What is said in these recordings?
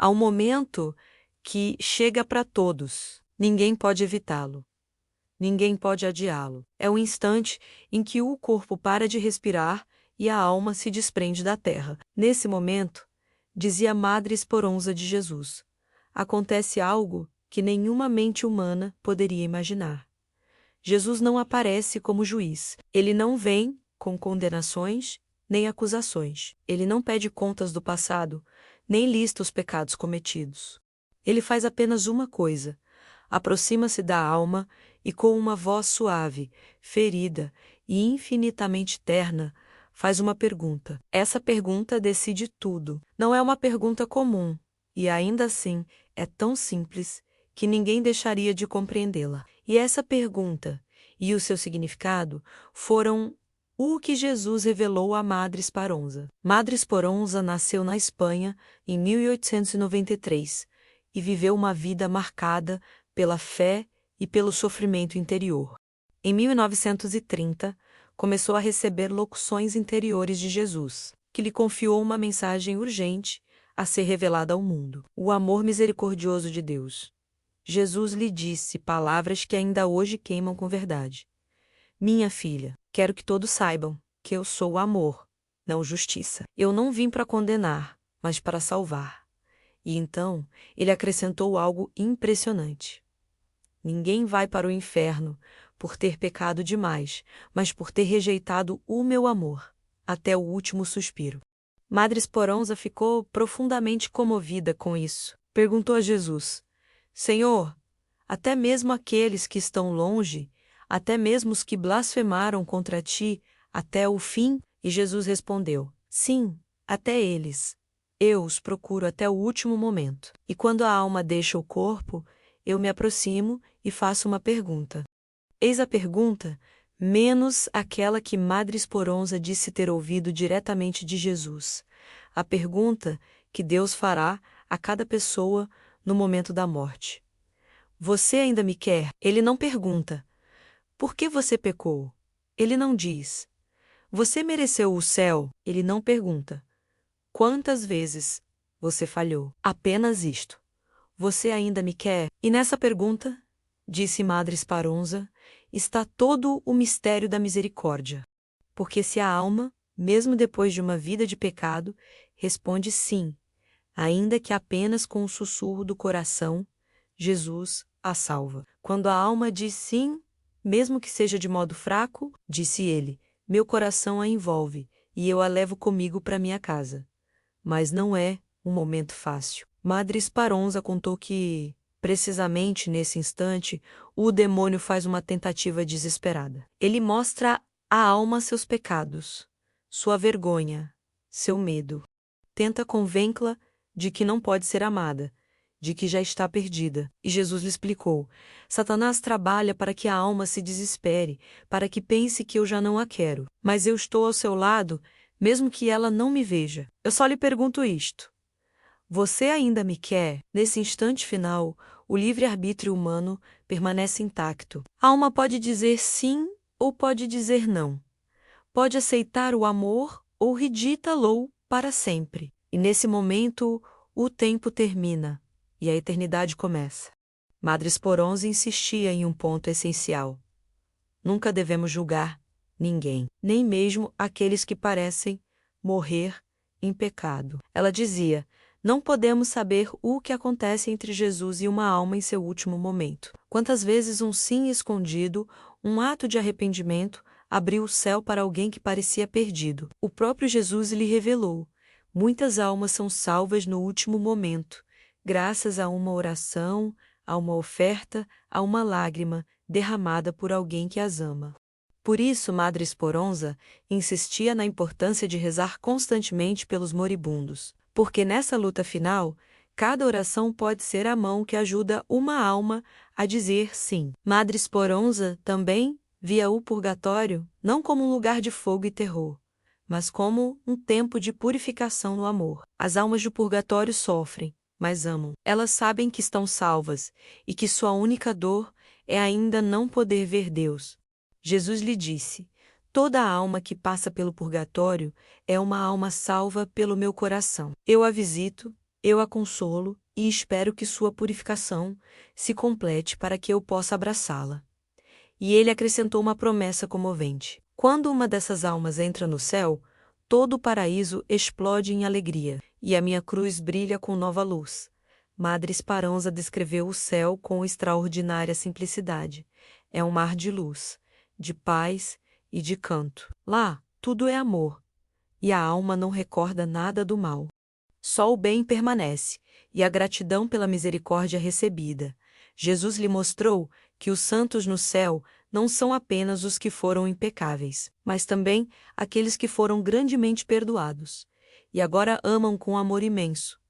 Há um momento que chega para todos. Ninguém pode evitá-lo. Ninguém pode adiá-lo. É o instante em que o corpo para de respirar e a alma se desprende da terra. Nesse momento, dizia Madre Esperança de Jesus, acontece algo que nenhuma mente humana poderia imaginar. Jesus não aparece como juiz. Ele não vem com condenações nem acusações. Ele não pede contas do passado, nem lista os pecados cometidos. Ele faz apenas uma coisa: aproxima-se da alma e, com uma voz suave, ferida e infinitamente terna, faz uma pergunta. Essa pergunta decide tudo. Não é uma pergunta comum, e ainda assim é tão simples que ninguém deixaria de compreendê-la. E essa pergunta e o seu significado foram o que Jesus revelou a Madre Esperança. Madre Esperança nasceu na Espanha em 1893 e viveu uma vida marcada pela fé e pelo sofrimento interior. Em 1930, começou a receber locuções interiores de Jesus, que lhe confiou uma mensagem urgente a ser revelada ao mundo: o amor misericordioso de Deus. Jesus lhe disse palavras que ainda hoje queimam com verdade. Minha filha, quero que todos saibam que eu sou o amor, não justiça. Eu não vim para condenar, mas para salvar. E então, ele acrescentou algo impressionante. Ninguém vai para o inferno por ter pecado demais, mas por ter rejeitado o meu amor, até o último suspiro. Madre Esperança ficou profundamente comovida com isso. Perguntou a Jesus: Senhor, até mesmo aqueles que estão longe, até mesmo os que blasfemaram contra ti, até o fim? E Jesus respondeu: sim, até eles. Eu os procuro até o último momento. E quando a alma deixa o corpo, eu me aproximo e faço uma pergunta. Eis a pergunta, menos aquela que Madre Esperança disse ter ouvido diretamente de Jesus. A pergunta que Deus fará a cada pessoa no momento da morte. Você ainda me quer? Ele não pergunta: por que você pecou? Ele não diz: você mereceu o céu? Ele não pergunta: quantas vezes você falhou? Apenas isto: você ainda me quer? E nessa pergunta, disse Madre Esperança, está todo o mistério da misericórdia. Porque se a alma, mesmo depois de uma vida de pecado, responde sim, ainda que apenas com o sussurro do coração, Jesus a salva. Quando a alma diz sim, mesmo que seja de modo fraco, disse ele, meu coração a envolve e eu a levo comigo para minha casa. Mas não é um momento fácil. Madre Esperança contou que, precisamente nesse instante, o demônio faz uma tentativa desesperada. Ele mostra à alma seus pecados, sua vergonha, seu medo. Tenta convencê-la de que não pode ser amada, de que já está perdida. E Jesus lhe explicou: Satanás trabalha para que a alma se desespere, para que pense que eu já não a quero. Mas eu estou ao seu lado, mesmo que ela não me veja. Eu só lhe pergunto isto: você ainda me quer? Nesse instante final, o livre-arbítrio humano permanece intacto. A alma pode dizer sim ou pode dizer não. Pode aceitar o amor ou rejeitá-lo para sempre. E nesse momento, o tempo termina e a eternidade começa. Madre Esperança insistia em um ponto essencial: nunca devemos julgar ninguém, nem mesmo aqueles que parecem morrer em pecado. Ela dizia: não podemos saber o que acontece entre Jesus e uma alma em seu último momento. Quantas vezes um sim escondido, um ato de arrependimento, abriu o céu para alguém que parecia perdido. O próprio Jesus lhe revelou: muitas almas são salvas no último momento, graças a uma oração, a uma oferta, a uma lágrima derramada por alguém que as ama. Por isso, Madre Esperança insistia na importância de rezar constantemente pelos moribundos, porque nessa luta final, cada oração pode ser a mão que ajuda uma alma a dizer sim. Madre Esperança também via o purgatório não como um lugar de fogo e terror, mas como um tempo de purificação no amor. As almas do purgatório sofrem, mas amam. Elas sabem que estão salvas e que sua única dor é ainda não poder ver Deus. Jesus lhe disse: toda alma que passa pelo purgatório é uma alma salva pelo meu coração. Eu a visito, Eu a consolo e espero que sua purificação se complete para que eu possa abraçá-la. E ele acrescentou uma promessa comovente. Quando uma dessas almas entra no céu, todo o paraíso explode em alegria, e a minha cruz brilha com nova luz. Madre Esperança descreveu o céu com extraordinária simplicidade. É um mar de luz, de paz e de canto. Lá, tudo é amor, e a alma não recorda nada do mal. Só o bem permanece, e a gratidão pela misericórdia recebida. Jesus lhe mostrou que os santos no céu não são apenas os que foram impecáveis, mas também aqueles que foram grandemente perdoados, e agora amam com amor imenso.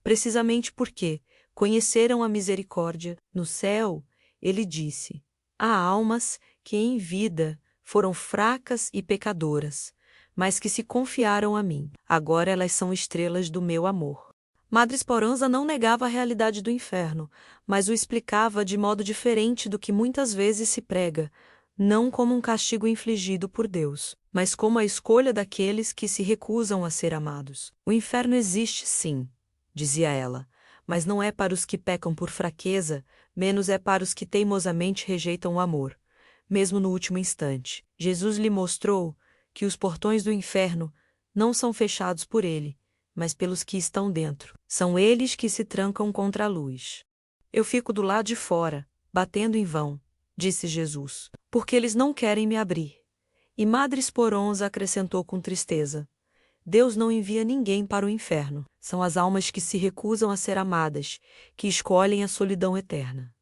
Precisamente porque conheceram a misericórdia. No céu, ele disse: há almas que em vida foram fracas e pecadoras, mas que se confiaram a mim. Agora elas são estrelas do meu amor. Madre Esperança não negava a realidade do inferno, mas o explicava de modo diferente do que muitas vezes se prega, não como um castigo infligido por Deus, mas como a escolha daqueles que se recusam a ser amados. O inferno existe, sim, dizia ela, mas não é para os que pecam por fraqueza, menos é para os que teimosamente rejeitam o amor. Mesmo no último instante, Jesus lhe mostrou que os portões do inferno não são fechados por ele, mas pelos que estão dentro. São eles que se trancam contra a luz. Eu fico do lado de fora, batendo em vão, disse Jesus, porque eles não querem me abrir. E Madre Esperança acrescentou com tristeza: Deus não envia ninguém para o inferno. São as almas que se recusam a ser amadas, que escolhem a solidão eterna.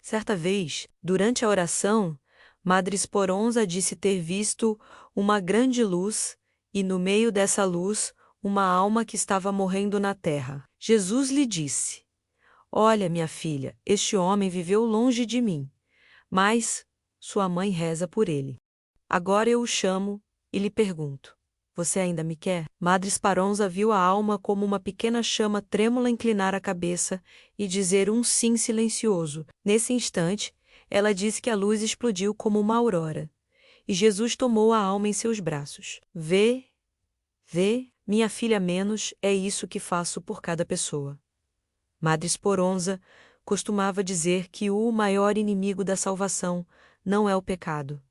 Certa vez, durante a oração, Madre Esperança disse ter visto uma grande luz e, no meio dessa luz, uma alma que estava morrendo na terra. Jesus lhe disse: olha, minha filha, este homem viveu longe de mim, mas sua mãe reza por ele. Agora eu o chamo e lhe pergunto: você ainda me quer? Madre Esperança viu a alma como uma pequena chama trêmula inclinar a cabeça e dizer um sim silencioso. Nesse instante, ela disse que a luz explodiu como uma aurora, e Jesus tomou a alma em seus braços. Vê, minha filha, menos é isso que faço por cada pessoa. Madre Esperança costumava dizer que o maior inimigo da salvação não é o pecado,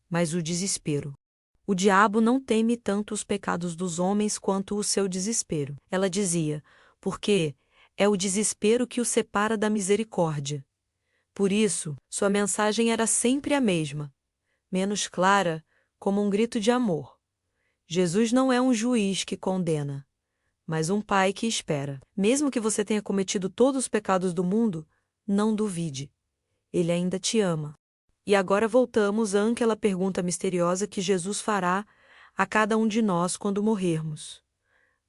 mas o desespero. O diabo não teme tanto os pecados dos homens quanto o seu desespero. Ela dizia, porque é o desespero que o separa da misericórdia. Por isso, sua mensagem era sempre a mesma, menos clara, como um grito de amor. Jesus não é um juiz que condena, mas um pai que espera. Mesmo que você tenha cometido todos os pecados do mundo, não duvide. Ele ainda te ama. E agora voltamos àquela pergunta misteriosa que Jesus fará a cada um de nós quando morrermos.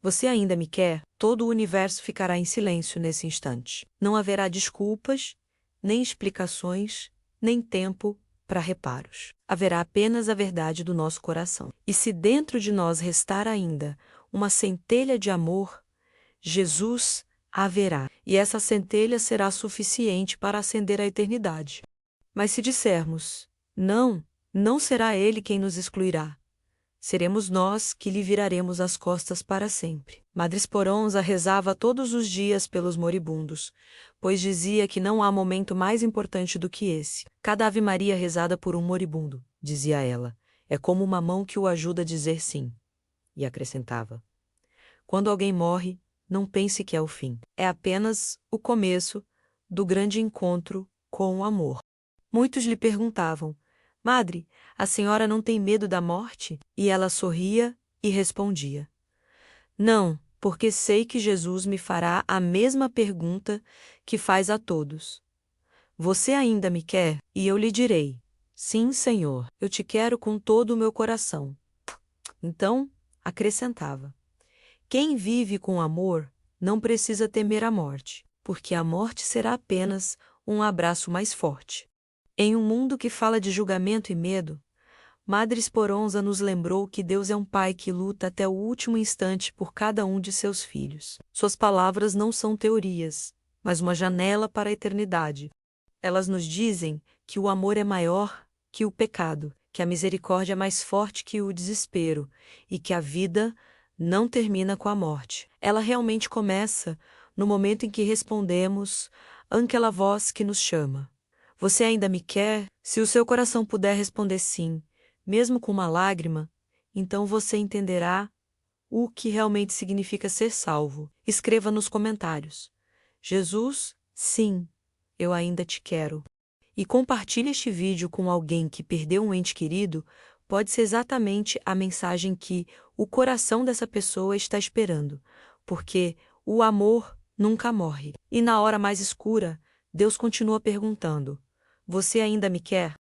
Você ainda me quer? Todo o universo ficará em silêncio nesse instante. Não haverá desculpas, nem explicações, nem tempo para reparos. Haverá apenas a verdade do nosso coração. E se dentro de nós restar ainda uma centelha de amor, Jesus haverá. E essa centelha será suficiente para acender a eternidade. Mas se dissermos, não, não será ele quem nos excluirá. Seremos nós que lhe viraremos as costas para sempre. Madre Esperança rezava todos os dias pelos moribundos, pois dizia que não há momento mais importante do que esse. Cada Ave Maria rezada por um moribundo, dizia ela, é como uma mão que o ajuda a dizer sim. E acrescentava: quando alguém morre, não pense que é o fim. É apenas o começo do grande encontro com o amor. Muitos lhe perguntavam: Madre, a senhora não tem medo da morte? E ela sorria e respondia: não, porque sei que Jesus me fará a mesma pergunta que faz a todos. Você ainda me quer? E eu lhe direi: sim, Senhor, eu te quero com todo o meu coração. Então, acrescentava: quem vive com amor não precisa temer a morte, porque a morte será apenas um abraço mais forte. Em um mundo que fala de julgamento e medo, Madre Esperança nos lembrou que Deus é um pai que luta até o último instante por cada um de seus filhos. Suas palavras não são teorias, mas uma janela para a eternidade. Elas nos dizem que o amor é maior que o pecado, que a misericórdia é mais forte que o desespero e que a vida não termina com a morte. Ela realmente começa no momento em que respondemos àquela voz que nos chama. Você ainda me quer? Se o seu coração puder responder sim, mesmo com uma lágrima, então você entenderá o que realmente significa ser salvo. Escreva nos comentários: Jesus, sim, eu ainda te quero. E compartilhe este vídeo com alguém que perdeu um ente querido, pode ser exatamente a mensagem que o coração dessa pessoa está esperando, porque o amor nunca morre. E na hora mais escura, Deus continua perguntando: você ainda me quer?